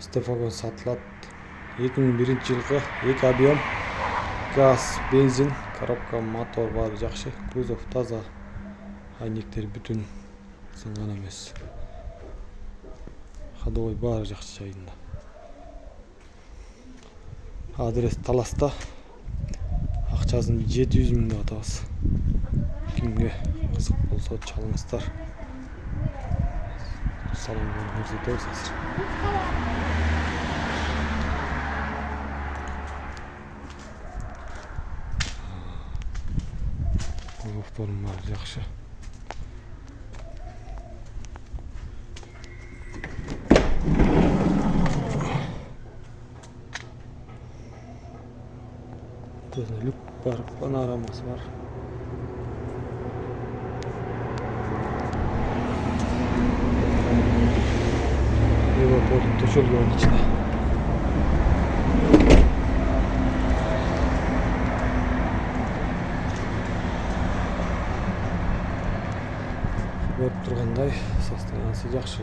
Стефаго сатылат. 2001-жылғы 2 объем, газ, бензин, коробка, мотор бары жакшы, кузов таза, айнектер бүтүн, сынган эмес. Ходовой бары жакшы жайында. Адрес Таласта. Акчасын 700 000 деп атабыз. Кимге кызык болсо чалыңыздар. Салон көрсөтөбүз азыр. Кузовторун бары жакшы. Люк бар, панорамасы бар. Европа төшөлгөн ичинде. Көрүп тургандай, состояниясы жакшы.